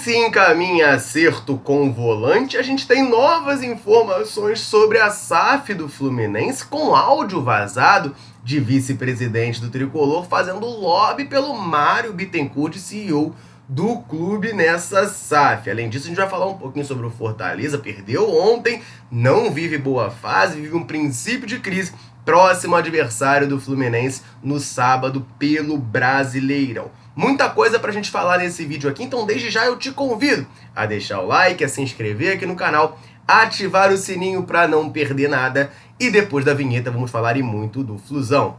se encaminha acerto com o volante, a gente tem novas informações sobre a SAF do Fluminense com áudio vazado de vice-presidente do Tricolor fazendo lobby pelo Mário Bittencourt, CEO do clube nessa SAF. Além disso, a gente vai falar um pouquinho sobre o Fortaleza, perdeu ontem, não vive boa fase, vive um princípio de crise, próximo adversário do Fluminense no sábado pelo Brasileirão. Muita coisa pra gente falar nesse vídeo aqui, então desde já eu te convido a deixar o like, a se inscrever aqui no canal, ativar o sininho pra não perder nada e depois da vinheta vamos falar e muito do Flusão.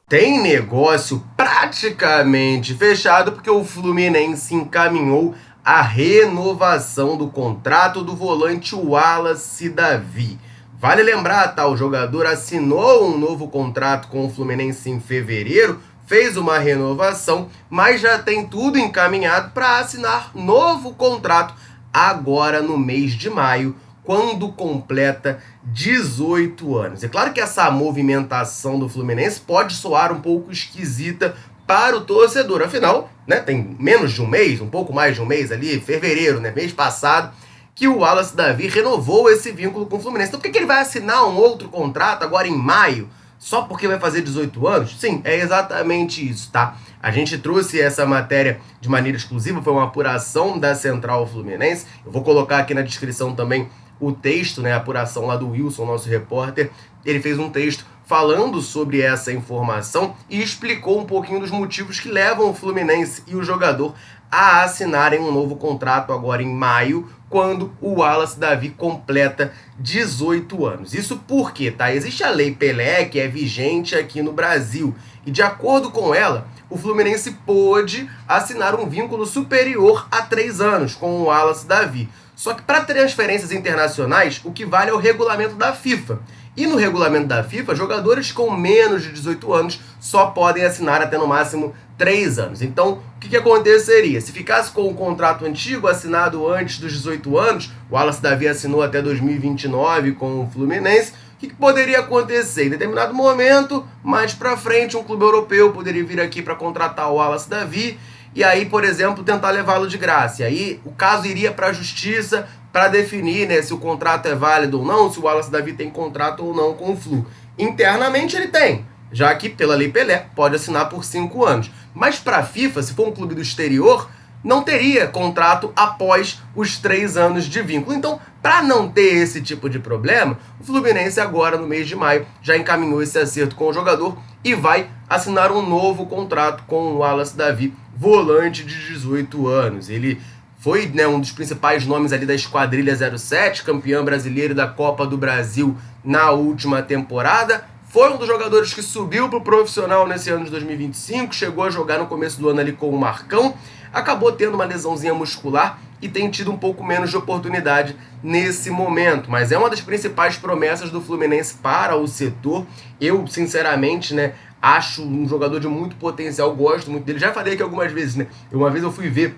Tem negócio praticamente fechado porque o Fluminense encaminhou a renovação do contrato do volante Wallace Davi. Vale lembrar, tá? O jogador assinou um novo contrato com o Fluminense em fevereiro, fez uma renovação, mas já tem tudo encaminhado para assinar novo contrato agora no mês de maio, quando completa 18 anos. É claro que essa movimentação do Fluminense pode soar um pouco esquisita para o torcedor, afinal, né, tem menos de um mês, um pouco mais de um mês ali, fevereiro, né, mês passado, que o Wallace Davi renovou esse vínculo com o Fluminense. Então por que ele vai assinar um outro contrato agora em maio, só porque vai fazer 18 anos? Sim, é exatamente isso, tá? A gente trouxe essa matéria de maneira exclusiva, foi uma apuração da Central Fluminense. Eu vou colocar aqui na descrição também o texto, né, a apuração lá do Wilson, nosso repórter. Ele fez um texto falando sobre essa informação e explicou um pouquinho dos motivos que levam o Fluminense e o jogador a assinarem um novo contrato agora em maio, quando o Wallace Davi completa 18 anos. Isso porque, tá? Existe a Lei Pelé, que é vigente aqui no Brasil, e de acordo com ela, o Fluminense pôde assinar um vínculo superior a 3 anos com o Wallace Davi. Só que para transferências internacionais, o que vale é o regulamento da FIFA. E no regulamento da FIFA, jogadores com menos de 18 anos só podem assinar até no máximo 3 anos. Então, o que aconteceria? Se ficasse com o contrato antigo, assinado antes dos 18 anos, o Wallace Davi assinou até 2029 com o Fluminense, o que poderia acontecer? Em determinado momento, mais para frente, um clube europeu poderia vir aqui para contratar o Wallace Davi e aí, por exemplo, tentar levá-lo de graça. E aí o caso iria para a justiça para definir, né, se o contrato é válido ou não, se o Wallace Davi tem contrato ou não com o Flu. Internamente ele tem, já que pela Lei Pelé pode assinar por 5 anos. Mas para a FIFA, se for um clube do exterior, não teria contrato após os 3 anos de vínculo. Então, para não ter esse tipo de problema, o Fluminense agora, no mês de maio, já encaminhou esse acerto com o jogador e vai assinar um novo contrato com o Wallace Davi, volante de 18 anos. Ele foi, né, um dos principais nomes ali da Esquadrilha 07, campeão brasileiro da Copa do Brasil na última temporada. Foi um dos jogadores que subiu para o profissional nesse ano de 2025, chegou a jogar no começo do ano ali com o Marcão, acabou tendo uma lesãozinha muscular e tem tido um pouco menos de oportunidade nesse momento, mas é uma das principais promessas do Fluminense para o setor. Eu, sinceramente, né, acho um jogador de muito potencial, gosto muito dele, já falei aqui algumas vezes, né, uma vez eu fui ver,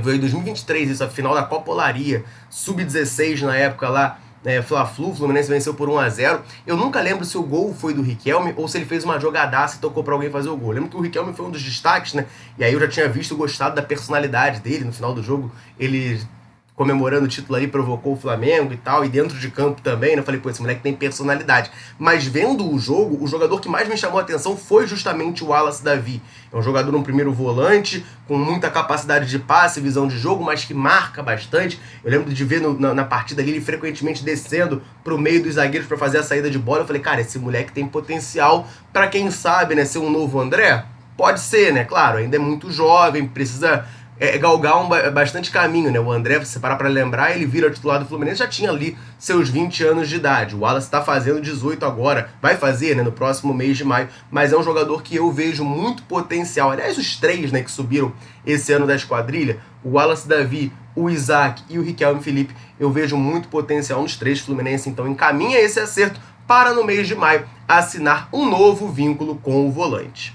foi em 2023, isso, a final da Copa Olaria, Sub-16 na época lá, Fla-Flu, o Fluminense venceu por 1-0. Eu nunca lembro se o gol foi do Riquelme ou se ele fez uma jogadaça e tocou pra alguém fazer o gol. Eu lembro que o Riquelme foi um dos destaques, né? E aí eu já tinha visto, gostado da personalidade dele. No final do jogo, ele comemorando o título ali, provocou o Flamengo e tal, e dentro de campo também, né? Eu falei, pô, esse moleque tem personalidade. Mas vendo o jogo, o jogador que mais me chamou a atenção foi justamente o Wallace Davi. É um jogador, um primeiro volante, com muita capacidade de passe, visão de jogo, mas que marca bastante. Eu lembro de ver na partida ali, ele frequentemente descendo pro meio dos zagueiros para fazer a saída de bola. Eu falei, cara, esse moleque tem potencial para quem sabe, né, ser um novo André? Pode ser, né? Claro, ainda é muito jovem, precisa galgar bastante caminho, né? O André, se você parar pra lembrar, ele vira titular do Fluminense, já tinha ali seus 20 anos de idade. O Wallace tá fazendo 18 agora, vai fazer, né, no próximo mês de maio, mas é um jogador que eu vejo muito potencial. Aliás, os 3, né, que subiram esse ano da esquadrilha, o Wallace Davi, o Isaac e o Riquelme Felipe, eu vejo muito potencial nos 3. Fluminense, então, encaminha esse acerto para no mês de maio assinar um novo vínculo com o volante.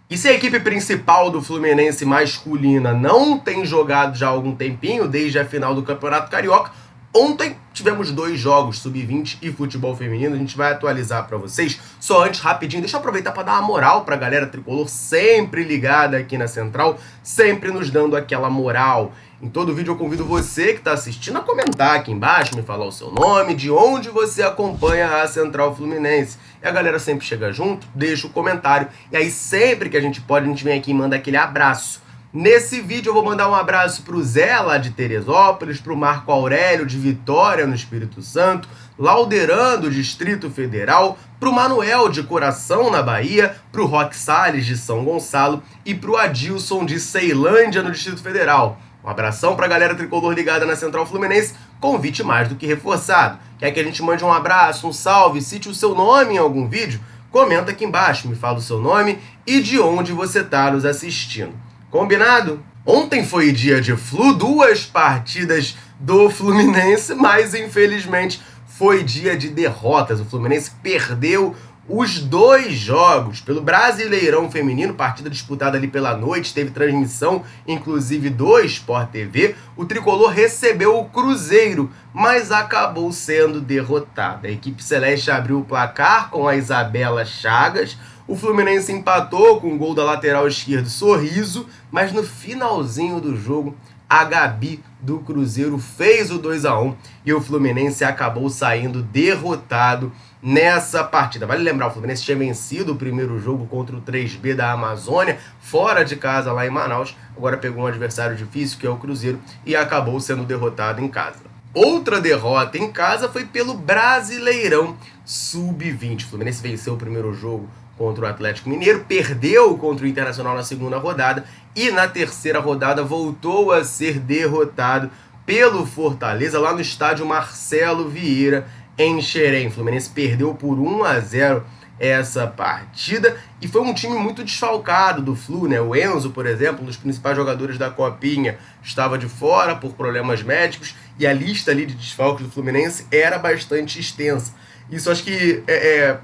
E se a equipe principal do Fluminense masculina não tem jogado já há algum tempinho, desde a final do Campeonato Carioca, Ontem tivemos 2 jogos, sub-20 e futebol feminino, a gente vai atualizar para vocês. Só antes, rapidinho, deixa eu aproveitar para dar uma moral para a galera tricolor sempre ligada aqui na Central, sempre nos dando aquela moral. Em todo vídeo eu convido você que está assistindo a comentar aqui embaixo, me falar o seu nome, de onde você acompanha a Central Fluminense. E a galera sempre chega junto, deixa o comentário, e aí sempre que a gente pode, a gente vem aqui e manda aquele abraço. Nesse vídeo eu vou mandar um abraço pro Zé, lá de Teresópolis, pro Marco Aurélio, de Vitória, no Espírito Santo, Lauderan, do Distrito Federal, pro Manuel, de Coração, na Bahia, pro Roque Salles, de São Gonçalo, e pro Adilson, de Ceilândia, no Distrito Federal. Um abração pra galera tricolor ligada na Central Fluminense, convite mais do que reforçado. Quer que a gente mande um abraço, um salve, cite o seu nome em algum vídeo? Comenta aqui embaixo, me fala o seu nome e de onde você tá nos assistindo. Combinado? Ontem foi dia de Flu, 2 partidas do Fluminense, mas infelizmente foi dia de derrotas. O Fluminense perdeu os 2 jogos pelo Brasileirão Feminino, partida disputada ali pela noite, teve transmissão inclusive do Sport TV. O tricolor recebeu o Cruzeiro, mas acabou sendo derrotada. A equipe celeste abriu o placar com a Isabela Chagas. O Fluminense empatou com o gol da lateral esquerda, Sorriso, mas no finalzinho do jogo, a Gabi do Cruzeiro fez o 2-1 e o Fluminense acabou saindo derrotado nessa partida. Vale lembrar, o Fluminense tinha vencido o primeiro jogo contra o 3B da Amazônia, fora de casa lá em Manaus, agora pegou um adversário difícil, que é o Cruzeiro, e acabou sendo derrotado em casa. Outra derrota em casa foi pelo Brasileirão Sub-20. O Fluminense venceu o primeiro jogo contra o Atlético Mineiro, perdeu contra o Internacional na segunda rodada e na terceira rodada voltou a ser derrotado pelo Fortaleza lá no estádio Marcelo Vieira em Xerém. O Fluminense perdeu por 1-0 essa partida e foi um time muito desfalcado do Flu, né? O Enzo, por exemplo, um dos principais jogadores da Copinha, estava de fora por problemas médicos e a lista ali de desfalques do Fluminense era bastante extensa. Isso acho que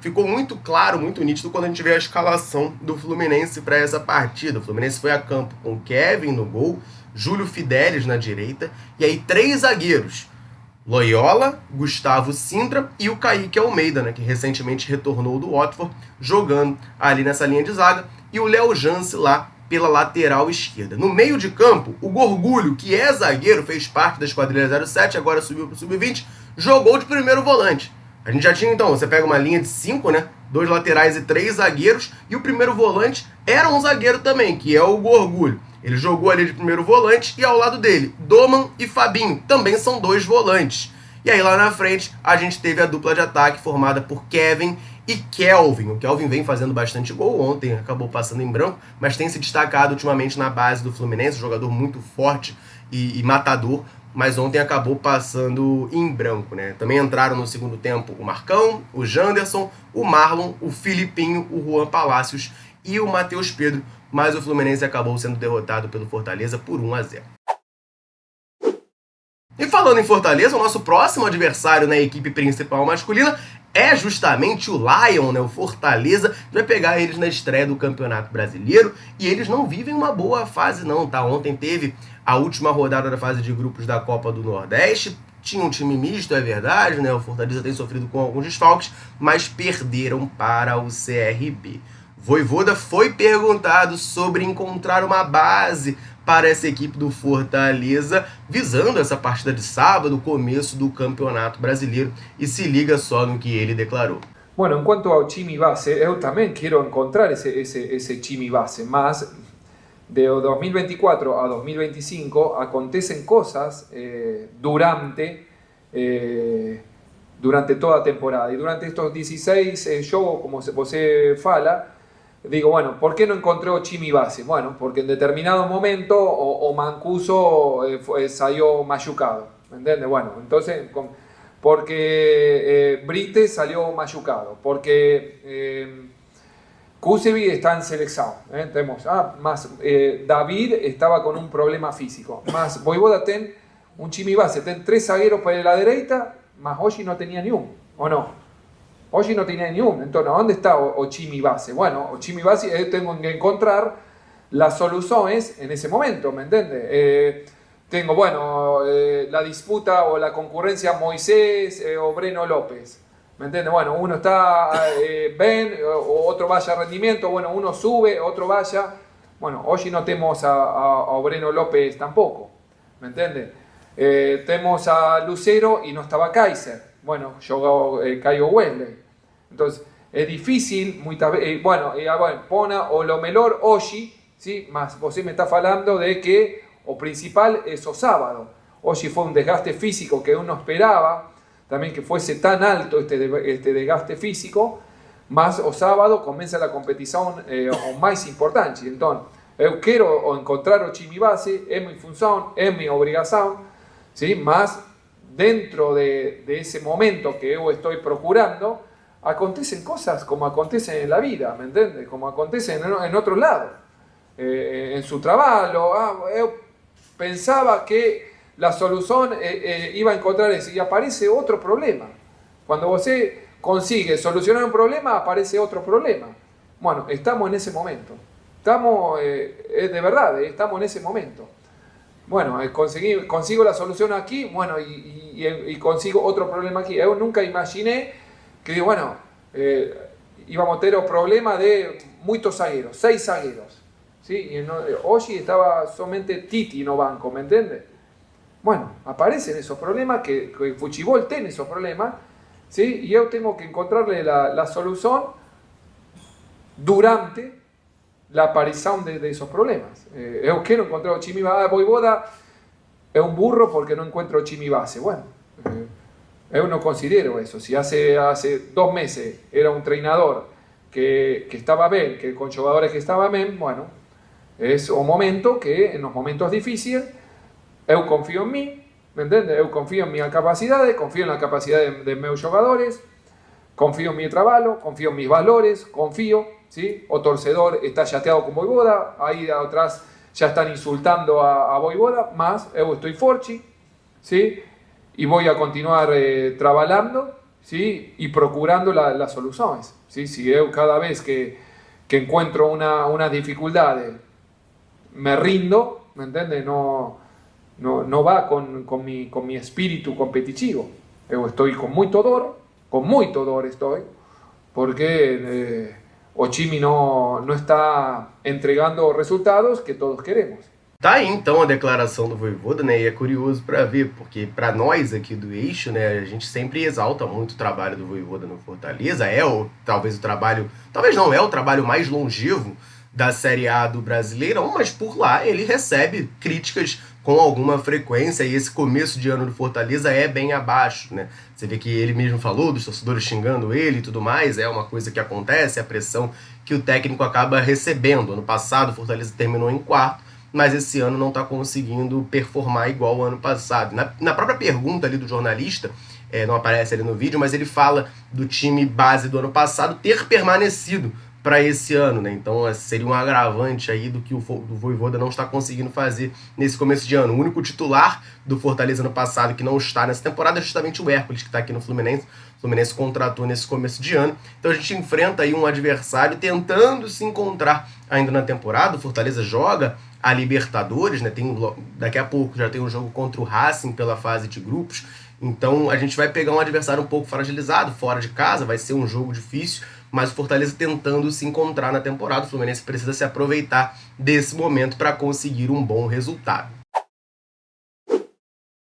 ficou muito claro, muito nítido quando a gente vê a escalação do Fluminense para essa partida. O Fluminense foi a campo com Kevin no gol, Júlio Fidelis na direita e aí 3 zagueiros: Loyola, Gustavo Sintra e o Kaique Almeida, né, que recentemente retornou do Watford, jogando ali nessa linha de zaga, e o Léo Jance lá pela lateral esquerda. No meio de campo, o Gorgulho, que é zagueiro, fez parte da esquadrilha 07, agora subiu para o sub-20, jogou de primeiro volante. A gente já tinha, então, você pega uma linha de 5, né? 2 laterais e 3 zagueiros, e o primeiro volante era um zagueiro também, que é o Gorgulho. Ele jogou ali de primeiro volante e ao lado dele, Doman e Fabinho, também são 2 volantes. E aí lá na frente a gente teve a dupla de ataque formada por Kevin e Kelvin. O Kelvin vem fazendo bastante gol, ontem acabou passando em branco, mas tem se destacado ultimamente na base do Fluminense, um jogador muito forte e matador, mas ontem acabou passando em branco, né? Também entraram no segundo tempo o Marcão, o Janderson, o Marlon, o Filipinho, o Juan Palacios e o Matheus Pedro, mas o Fluminense acabou sendo derrotado pelo Fortaleza por 1-0. E falando em Fortaleza, o nosso próximo adversário na equipe principal masculina é justamente o Lion, né? O Fortaleza vai pegar eles na estreia do Campeonato Brasileiro e eles não vivem uma boa fase não, tá? Ontem teve a última rodada da fase de grupos da Copa do Nordeste, tinha um time misto, é verdade, né? O Fortaleza tem sofrido com alguns desfalques, mas perderam para o CRB. Vojvoda foi perguntado sobre encontrar uma base para essa equipe do Fortaleza, visando essa partida de sábado, começo do Campeonato Brasileiro, e se liga só no que ele declarou. Bueno, en cuanto ao time base, eu também quero encontrar esse time base, mas de 2024 a 2025 acontecen cosas durante toda a temporada. Y durante estos 16 jogos, como você fala, digo, bueno, ¿por qué no encontró Chimi base? Bueno, porque en determinado momento o Mancuso salió machucado, ¿me entiendes? Bueno, entonces, porque Brite salió machucado, porque Kusevi está en selección, tenemos, David estaba con un problema físico, más Vojvoda ten un Chimi base, ten 3 zagueros para la derecha, más Oji no tenía ni un, ¿o no? Hoy no tenía ni uno, entonces, ¿dónde está Ochimi base? Bueno, Ochimi base tengo que encontrar las soluciones en ese momento, ¿me entiendes? tengo, bueno, la disputa o la concurrencia Moisés o Breno López. ¿Me entiendes? Bueno, uno está Ben, o otro vaya a rendimiento, bueno, uno sube, otro vaya. Bueno, hoy no tenemos a Breno López tampoco. ¿Me entiendes? Tenemos a Lucero y no estaba Kaiser. Bueno, yo caigo Wesley. Entonces, es difícil, bueno, Pona o lo melhor hoy, ¿sí? Mas você me está hablando de que o principal es o sábado. Hoy fue un desgaste físico que uno esperaba, también que fuese tan alto este desgaste físico, mas o sábado comienza la competición o más importante. Entonces, eu quero encontrar o time base, é minha função, é minha obrigação, ¿sí? Mas dentro de ese momento que eu estoy procurando, acontecen cosas como acontecen en la vida, ¿me entiendes? Como acontecen en otro lado, en su trabajo. Eu pensaba que la solución iba a encontrar eso y aparece otro problema. Cuando você consigue solucionar un problema, aparece otro problema. Bueno, estamos en ese momento. Estamos, de verdad, estamos en ese momento. Bueno, consigo la solución aquí, bueno, y consigo otro problema aquí. Yo nunca imaginé que, bueno, íbamos a tener un problema de muchos zagueros, 6 zagueros. ¿Sí? Y hoy estaba solamente Titi no banco, ¿me entiendes? Bueno, aparecen esos problemas, que Fuchibol tiene esos problemas, ¿sí? Y yo tengo que encontrarle la solución durante la aparición de esos problemas. Yo quiero encontrar o time base. Voivoda es un burro porque no encuentro o time base. Bueno, yo no considero eso. Si hace 2 meses era un entrenador que estaba bien, que con jugadores que estaban bien, bueno, es un momento que en los momentos difíciles yo confío en mí, ¿me entiendes? Yo confío en mis capacidades, confío en la capacidad de mis jugadores, confío en mi trabajo, confío en mis valores, confío, ¿sí? O torcedor está chateado con Voivoda, ahí atrás ya están insultando a Voivoda, más yo estoy forchi, ¿sí? Y voy a continuar trabajando, ¿sí? Y procurando las soluciones, ¿sí? Si yo cada vez que encuentro una dificultad me rindo, ¿me entiendes? No va con mi espíritu competitivo. Yo estoy con muy dolor estoy, porque o time no está entregando resultados que todos queremos. Tá aí então a declaração do Voivoda, né? E é curioso para ver, porque para nós aqui do Eixo, né, a gente sempre exalta muito o trabalho do Voivoda no Fortaleza. É talvez o trabalho mais longevo da Série A do Brasileirão, mas por lá ele recebe críticas com alguma frequência e esse começo de ano do Fortaleza é bem abaixo, né? Você vê que ele mesmo falou dos torcedores xingando ele e tudo mais, é uma coisa que acontece, a pressão que o técnico acaba recebendo. Ano passado o Fortaleza terminou em 4º, mas esse ano não está conseguindo performar igual o ano passado. Na própria pergunta ali do jornalista, não aparece ali no vídeo, mas ele fala do time base do ano passado ter permanecido para esse ano, né? Então seria um agravante aí do que o Voivoda não está conseguindo fazer nesse começo de ano. O único titular do Fortaleza no passado que não está nessa temporada é justamente o Hércules, que está aqui no Fluminense. O Fluminense contratou nesse começo de ano. Então a gente enfrenta aí um adversário tentando se encontrar ainda na temporada. O Fortaleza joga a Libertadores, né? Daqui a pouco já tem um jogo contra o Racing pela fase de grupos. Então a gente vai pegar um adversário um pouco fragilizado, fora de casa, vai ser um jogo difícil, mas o Fortaleza tentando se encontrar na temporada. O Fluminense precisa se aproveitar desse momento para conseguir um bom resultado.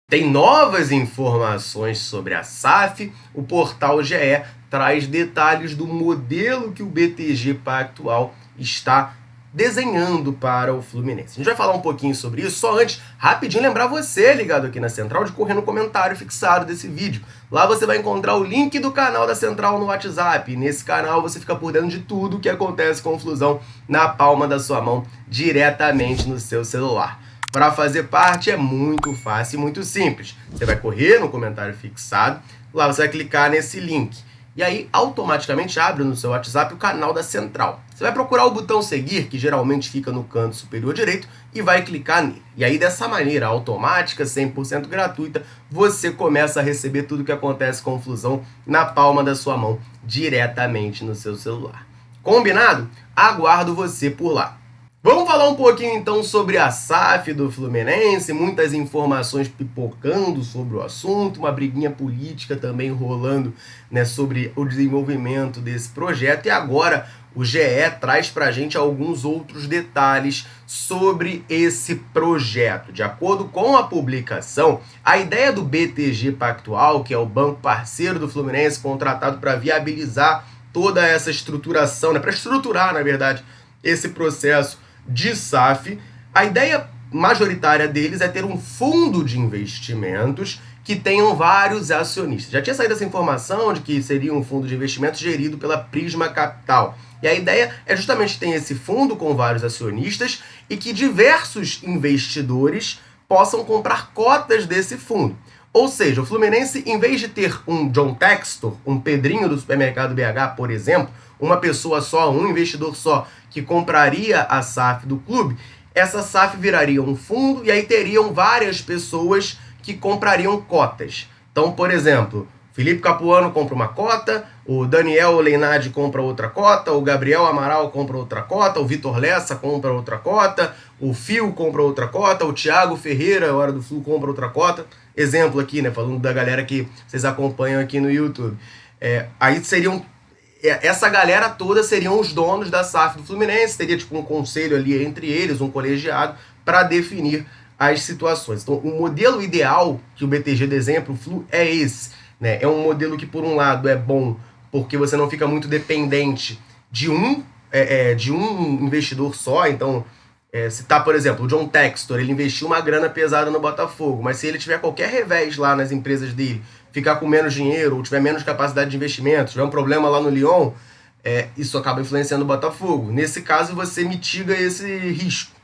Tem novas informações sobre a SAF. O portal GE traz detalhes do modelo que o BTG Pactual está desenhando para o Fluminense. A gente vai falar um pouquinho sobre isso, só antes, rapidinho, lembrar você ligado aqui na Central de correr no comentário fixado desse vídeo. Lá você vai encontrar o link do canal da Central no WhatsApp. E nesse canal você fica por dentro de tudo que acontece com o Flusão na palma da sua mão, diretamente no seu celular. Para fazer parte é muito fácil e muito simples. Você vai correr no comentário fixado, lá você vai clicar nesse link. E aí, automaticamente abre no seu WhatsApp o canal da Central. Você vai procurar o botão seguir, que geralmente fica no canto superior direito, e vai clicar nele. E aí, dessa maneira automática, 100% gratuita, você começa a receber tudo que acontece com o Flusão na palma da sua mão, diretamente no seu celular. Combinado? Aguardo você por lá. Vamos falar um pouquinho então sobre a SAF do Fluminense, muitas informações pipocando sobre o assunto, uma briguinha política também rolando, né, sobre o desenvolvimento desse projeto. E agora o GE traz para a gente alguns outros detalhes sobre esse projeto. De acordo com a publicação, a ideia do BTG Pactual, que é o banco parceiro do Fluminense, contratado para viabilizar toda essa estruturação, né, para estruturar, na verdade, esse processo de SAF, a ideia majoritária deles é ter um fundo de investimentos que tenham vários acionistas. Já tinha saído essa informação de que seria um fundo de investimentos gerido pela Prisma Capital. E a ideia é justamente ter esse fundo com vários acionistas e que diversos investidores possam comprar cotas desse fundo. Ou seja, o Fluminense, em vez de ter um John Textor, um Pedrinho do supermercado BH, por exemplo, uma pessoa só, um investidor só, que compraria a SAF do clube, essa SAF viraria um fundo e aí teriam várias pessoas que comprariam cotas. Então, por exemplo, Felipe Capuano compra uma cota, o Daniel Leinade compra outra cota, o Gabriel Amaral compra outra cota, o Vitor Lessa compra outra cota, o Fio compra outra cota, o Thiago Ferreira, Hora do Flu, compra outra cota. Exemplo aqui, né, falando da galera que vocês acompanham aqui no YouTube. Aí seriam essa galera toda seriam os donos da SAF do Fluminense, teria tipo um conselho ali entre eles, um colegiado, para definir as situações. Então, o modelo ideal que o BTG desenha para o Flu é esse, né? É um modelo que, por um lado, é bom porque você não fica muito dependente de um investidor só. Então, se tá, por exemplo, o John Textor, ele investiu uma grana pesada no Botafogo, mas se ele tiver qualquer revés lá nas empresas dele, ficar com menos dinheiro, ou tiver menos capacidade de investimento, tiver um problema lá no Lyon, isso acaba influenciando o Botafogo. Nesse caso, você mitiga esse risco,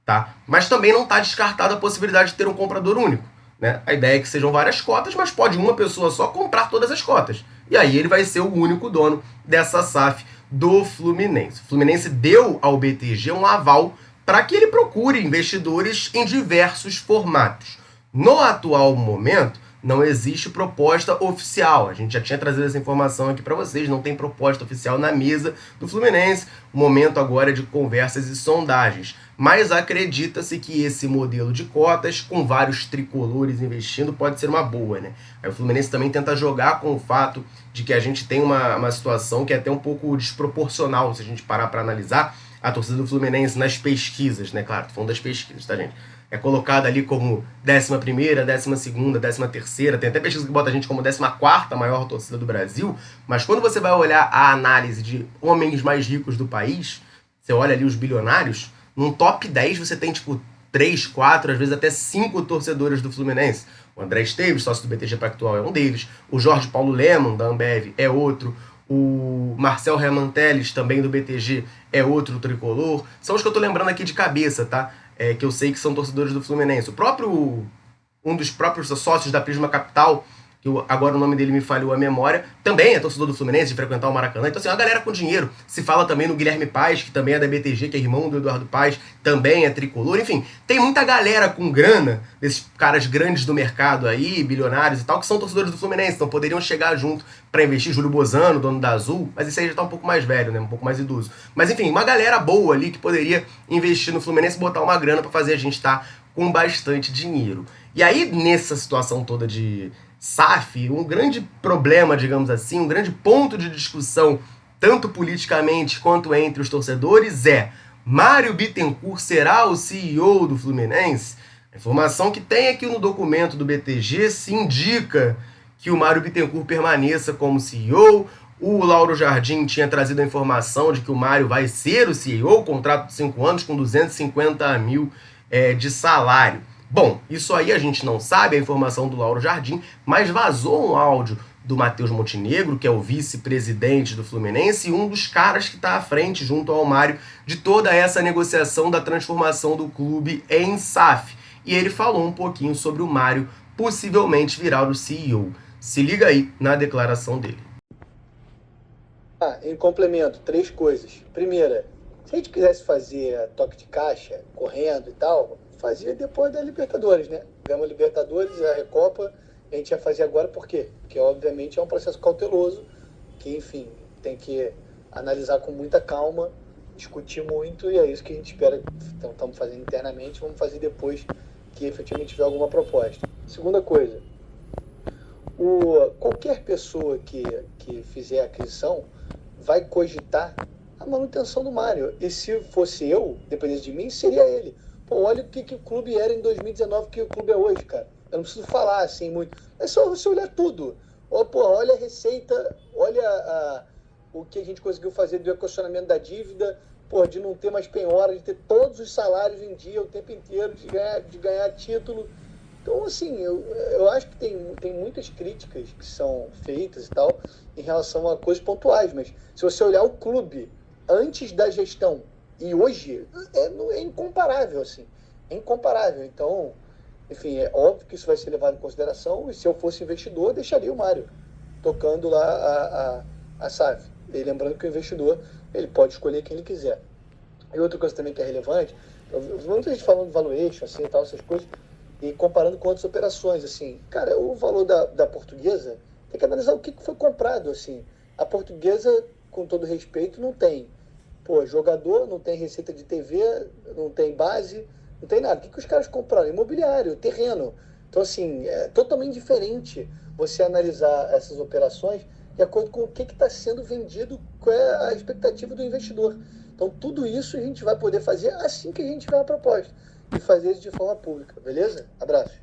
tá? Mas também não está descartada a possibilidade de ter um comprador único, né? A ideia é que sejam várias cotas, mas pode uma pessoa só comprar todas as cotas. E aí ele vai ser o único dono dessa SAF do Fluminense. O Fluminense deu ao BTG um aval para que ele procure investidores em diversos formatos. No atual momento, não existe proposta oficial. A gente já tinha trazido essa informação aqui para vocês, não tem proposta oficial na mesa do Fluminense. O momento agora é de conversas e sondagens. Mas acredita-se que esse modelo de cotas, com vários tricolores investindo, pode ser uma boa, né? Aí o Fluminense também tenta jogar com o fato de que a gente tem uma situação que é até um pouco desproporcional, se a gente parar para analisar a torcida do Fluminense nas pesquisas, né? Claro, tô falando das pesquisas, tá, gente? É colocada ali como 11ª, 12ª, 13ª, tem até pesquisa que bota a gente como 14ª maior torcida do Brasil, mas quando você vai olhar a análise de homens mais ricos do país, você olha ali os bilionários, num top 10 você tem tipo 3, 4, às vezes até 5 torcedores do Fluminense. O André Esteves, sócio do BTG Pactual, é um deles, o Jorge Paulo Lemon, da Ambev, é outro, o Marcel Remanteles, também do BTG, é outro tricolor. São os que eu tô lembrando aqui de cabeça, tá? Que eu sei que são torcedores do Fluminense. Um dos próprios sócios da Prisma Capital, que agora o nome dele me falhou a memória, também é torcedor do Fluminense, de frequentar o Maracanã. Então, assim, uma galera com dinheiro. Se fala também no Guilherme Paes, que também é da BTG, que é irmão do Eduardo Paes, também é tricolor. Enfim, tem muita galera com grana, desses caras grandes do mercado aí, bilionários e tal, que são torcedores do Fluminense, então poderiam chegar junto para investir. Júlio Bozano, dono da Azul, mas esse aí já tá um pouco mais velho, né? Um pouco mais idoso. Mas enfim, uma galera boa ali que poderia investir no Fluminense e botar uma grana para fazer a gente estar com bastante dinheiro. E aí, nessa situação toda de SAF, um grande problema, digamos assim, um grande ponto de discussão, tanto politicamente quanto entre os torcedores, é: Mário Bittencourt será o CEO do Fluminense? A informação que tem aqui no documento do BTG se indica que o Mário Bittencourt permaneça como CEO. O Lauro Jardim tinha trazido a informação de que o Mário vai ser o CEO, contrato de 5 anos com 250 mil de salário. Bom, isso aí a gente não sabe, a informação do Lauro Jardim, mas vazou um áudio do Matheus Montenegro, que é o vice-presidente do Fluminense e um dos caras que está à frente, junto ao Mário, de toda essa negociação da transformação do clube em SAF. E ele falou um pouquinho sobre o Mário possivelmente virar o CEO. Se liga aí na declaração dele. Em complemento, 3 coisas. Primeira, se a gente quisesse fazer toque de caixa, correndo e tal, fazia depois da Libertadores, né? Tivemos a Libertadores, a Recopa, a gente ia fazer agora por quê? Porque, obviamente, é um processo cauteloso, que, enfim, tem que analisar com muita calma discutir muito e é isso que a gente espera. Então, estamos fazendo internamente, vamos fazer depois que efetivamente tiver alguma proposta. Segunda coisa, qualquer pessoa que fizer a aquisição vai cogitar a manutenção do Mário. E se fosse eu, dependesse de mim, seria ele. Pô, olha o que o clube era em 2019, que o clube é hoje, cara. Eu não preciso falar assim muito. É só você olhar tudo. Olha a receita, olha o que a gente conseguiu fazer do equacionamento da dívida, de não ter mais penhora, de ter todos os salários em dia o tempo inteiro, de ganhar título. Então, assim, eu acho que tem muitas críticas que são feitas e tal em relação a coisas pontuais, mas se você olhar o clube antes da gestão e hoje, é incomparável, assim. É incomparável. Então, enfim, é óbvio que isso vai ser levado em consideração e se eu fosse investidor, eu deixaria o Mário tocando lá a SAF. E lembrando que o investidor, ele pode escolher quem ele quiser. E outra coisa também que é relevante, muita gente falando de valuation, assim, e tal, essas coisas, e comparando com outras operações, assim, cara, o valor da Portuguesa, tem que analisar o que foi comprado, assim. A Portuguesa, com todo respeito, não tem, jogador, não tem receita de TV, não tem base, não tem nada. O que os caras compraram? Imobiliário, terreno. Então, assim, é totalmente diferente você analisar essas operações de acordo com o que está sendo vendido, qual é a expectativa do investidor. Então, tudo isso a gente vai poder fazer assim que a gente tiver uma proposta. E fazer isso de forma pública, beleza? Abraço.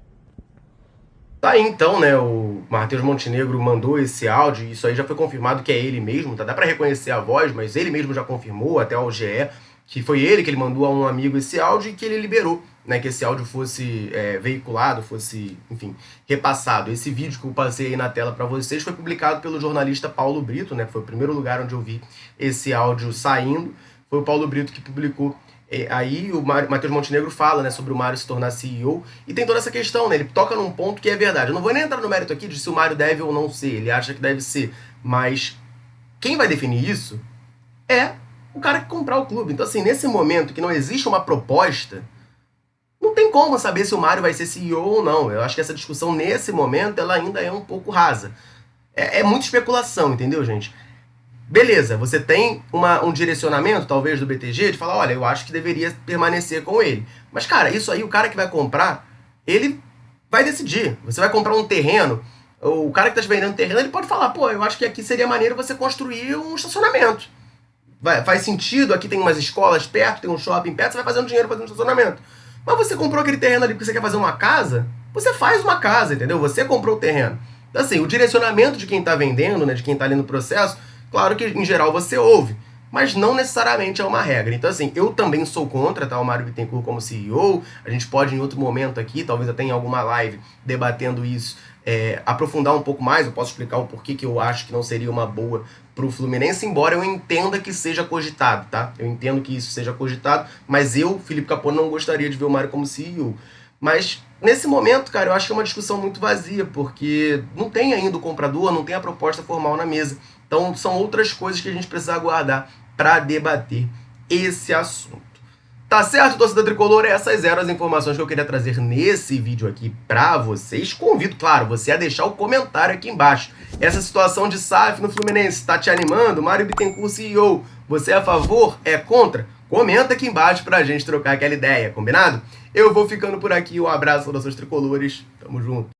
Tá aí então, né, o Matheus Montenegro mandou esse áudio, isso aí já foi confirmado que é ele mesmo, tá? Dá pra reconhecer a voz, mas ele mesmo já confirmou, até ao GE, que foi ele que ele mandou a um amigo esse áudio e que ele liberou, né, que esse áudio fosse veiculado, fosse, enfim, repassado. Esse vídeo que eu passei aí na tela para vocês foi publicado pelo jornalista Paulo Brito, né, foi o primeiro lugar onde eu vi esse áudio saindo, foi o Paulo Brito que publicou. Aí o Matheus Montenegro fala, né, sobre o Mário se tornar CEO e tem toda essa questão, né, ele toca num ponto que é verdade. Eu não vou nem entrar no mérito aqui de se o Mário deve ou não ser, ele acha que deve ser, mas quem vai definir isso é o cara que comprar o clube. Então, assim, nesse momento que não existe uma proposta, não tem como saber se o Mário vai ser CEO ou não. Eu acho que essa discussão, nesse momento, ela ainda é um pouco rasa. É muita especulação, entendeu, gente? Beleza, você tem um direcionamento, talvez, do BTG, de falar, olha, eu acho que deveria permanecer com ele. Mas, cara, isso aí, o cara que vai comprar, ele vai decidir. Você vai comprar um terreno, o cara que está te vendendo terreno, ele pode falar, eu acho que aqui seria maneiro você construir um estacionamento. Faz sentido, aqui tem umas escolas perto, tem um shopping perto, você vai fazendo dinheiro fazendo estacionamento. Mas você comprou aquele terreno ali porque você quer fazer uma casa, você faz uma casa, entendeu? Você comprou o terreno. Então, assim, o direcionamento de quem está vendendo, né, de quem está ali no processo, claro que, em geral, você ouve, mas não necessariamente é uma regra. Então, assim, eu também sou contra, tá, o Mário Bittencourt como CEO. A gente pode, em outro momento aqui, talvez até em alguma live, debatendo isso, aprofundar um pouco mais. Eu posso explicar o porquê que eu acho que não seria uma boa pro Fluminense, embora eu entenda que seja cogitado, tá? Eu entendo que isso seja cogitado, mas eu, Felipe Capone, não gostaria de ver o Mário como CEO. Mas, nesse momento, cara, eu acho que é uma discussão muito vazia, porque não tem ainda o comprador, não tem a proposta formal na mesa. Então, são outras coisas que a gente precisa aguardar para debater esse assunto. Tá certo, torcida tricolor? Essas eram as informações que eu queria trazer nesse vídeo aqui para vocês. Convido, claro, você a deixar o comentário aqui embaixo. Essa situação de SAF no Fluminense está te animando? Mário Bittencourt, CEO, você é a favor? É contra? Comenta aqui embaixo pra gente trocar aquela ideia, combinado? Eu vou ficando por aqui. Um abraço, saudações tricolores. Tamo junto.